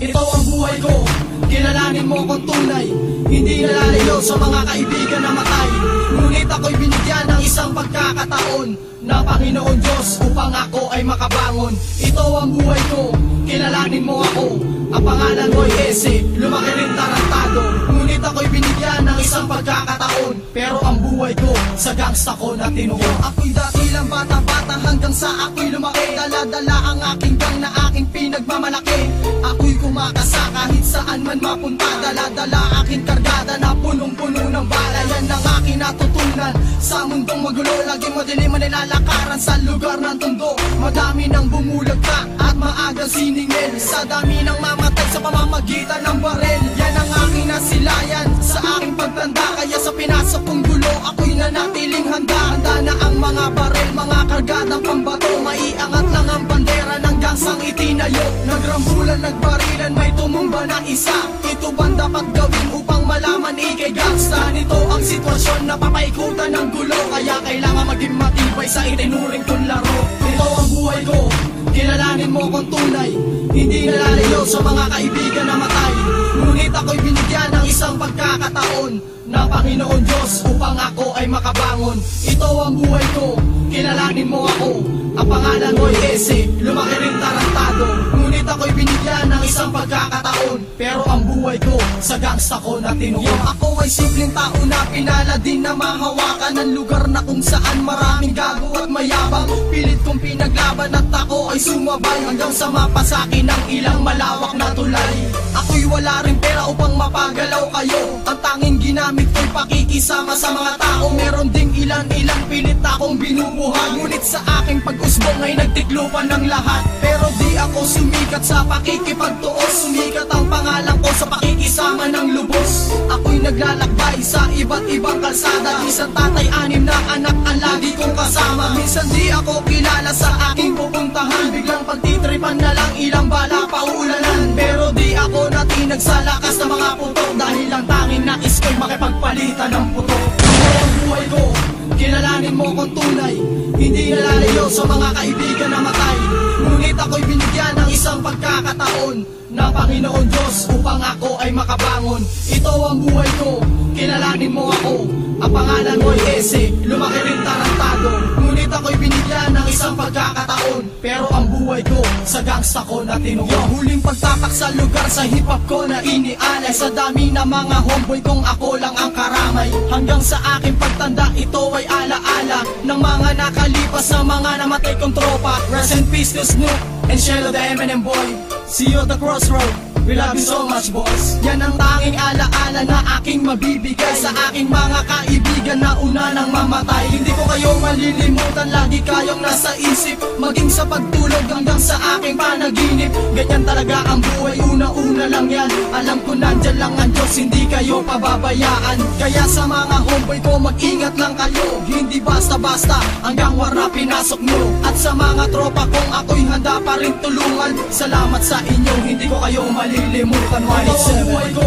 Ito ang buhay ko, kilalanin mo kung tunay. Hindi nalalayo sa mga kaibigan na matay. Ngunit ako'y binigyan ng isang pagkakataon na Panginoon Diyos upang ako ay makabangon. Ito ang buhay ko, kilalanin mo ako. Ang pangalan mo'y Ese, lumaki rin tarantado. Ngunit ako'y binigyan ng isang pagkakataon, pero ang buhay ko sa gangsta ko na tinuo. Ako'y dati lang bata-bata hanggang sa ako'y lumaki. Dala-dala ang aking gang na aking pinagmamalaki. Ako'y kumakasa kahit saan man mapunta. Dala-dala aking kargada na punong-puno ng bala. Yan ang aking natutunan sa mundong magulo. Laging madilim ang nilalakaran sa lugar ng tondo. Madami nang bumulagta at maagang siningil. Sa dami ng mamatay sa pamamagitan ng barel. Yan ang aking nasilayan sa aking pagtanda. Kaya sa pinasok kong gulo ako'y nanatiling handa. Handa na ang mga barel, mga kargadang pambato. Maiangat lang ang bandera ng gangsang itinayo. Nagrambulan, nagbarilan, may tumumba na isa. Ito bang dapat gawin upang malaman ikay gangsta? Nito ang sitwasyon na papaikutan ng gulo. Kaya kailangan maging matibay sa itinuring kong laro. Ito ang buhay ko, kilalanin mo kung tunay. Hindi nalalayo sa mga kaibigan na matay. Ngunit ako'y binigyan ng isang pagkakataon ng Panginoon Diyos upang ako ay makabangon. Ito ang buhay ko, kilalanin mo ako. Ang pangalan mo'y Ese, lumaki rin tarantado. Ngunit ako'y binigyan ng isang pagkakataon, pero ang buhay ko sa gangsta ko na tinuo. Ako ay simpleng tao na pinala din na mahawakan ng lugar na kung saan maraming gago at mayabang. Pilit kong pinaglaban at ako ay sumabay hanggang sa mapasakin ng ilang malawak na tulay. Ako'y wala rin pera upang mapagalaw kayo. Ang tanging ginamit ko'y pakikisama sa mga tao. Meron ding ilan-ilang pilit akong binubuhay. Ngunit sa aking pag-usbong ay nagtiklupan ng lahat. Pero di ako sumikat sa pakikipagtuos. Sumikat ang pangalan ko sa pakikisama ng lubos. Ako'y naglalakbay sa iba't ibang kalsada. Isang tatay, 6 na anak ang lagi kong kasama. Minsan di ako kilala sa aking pupuntahan. Biglang pagtitripan na lang ilang bala paulanan. Pero di ako natinag sa lakas ng mga putok. Dahil lang tanging nais ko'y makipagpalitan ng putok. Ito ang buhay ko, kilalanin mo kung tunay. Hindi nalalayo sa mga kaibigan na matay. Ngunit ako'y binigyan ng isang pagkakataon ng Panginoon Diyos upang ako ay makabangon. Ito ang buhay ko, kilalanin mo ako. Ang pangalan mo'y Ese, lumaki rin tarantado. Ngunit ako'y binigyan ng isang pagkakataon, pero ang buhay ko sa gangsta ko na tinuo. Huling pagtapak sa lugar sa hip-hop ko na inialay. Sa dami na mga homeboy kong ako lang ang karamay. Hanggang sa aking pagtanda ito ay alaala ng mga nakalipas na mga namatay kong tropa. Rest in peace to Snoop and Shelo the Eminem Boy. See you at the crossroad, we love you so much boys. Yan ang tanging alaala na aking mabibigay sa aking mga kaibigan na una nang mamatay. Hindi ko kayo malilimutan, lagi kayong nasa isip. Maging sa pagtulog hanggang sa aking panaginip. Ganyan talaga ang buhay, una-una lang yan. Alam ko nandyan lang ang Diyos, hindi kayo pababayaan. Kaya sa mga homeboy ko, mag-ingat lang kayo. Hindi basta-basta hanggang wara pinasok nyo. At sa mga tropa kong ako'y handa pa rin tulungan. Salamat sa inyo, hindi ko kayo malilimutan. Ito ang buhay ko,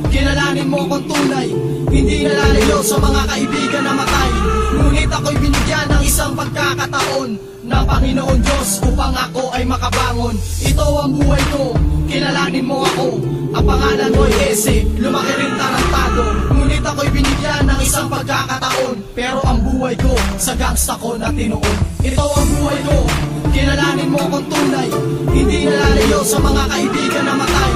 kilalanin mo kung tunay. Hindi nalalayo sa mga kaibigan na matay. Ngunit ako'y binigyan ng isang pagkakataon ng Panginoon Diyos upang ako ay makabangon. Ito ang buhay ko, kilalanin mo ako. Ang pangalan mo'y Ese, lumaki rin tarantado. Ngunit ako'y binigyan ng isang pagkakataon, pero ang buhay ko sa gangsta ko na tinuo. Ito ang buhay ko, kilalanin mo kung tunay. Hindi nalalayo sa mga kaibigan na matay.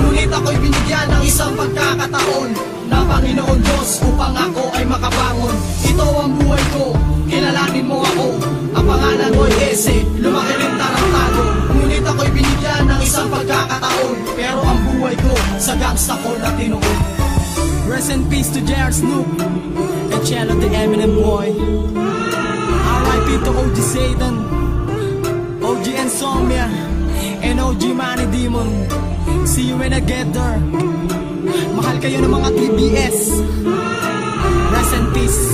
Ngunit ako'y binigyan ng isang pagkakataon ng Panginoon Diyos upang ako ay makabangon. Ito ang buhay ko, kilalanin mo ako. Ang pangalan mo'y Ese, lumaki rin tarantado. Ngunit ako'y binigyan ng isang pagkakataon, pero ang buhay ko sa gangsta ko na tinuo. Rest in peace to J.R. Snoop and Shelo the Eminem Boy. R.I.P. to OG Satan, OG Insomnia, and OG Manny Demon. See you when I get there. Mahal kayo ng mga TBS. Rest in peace.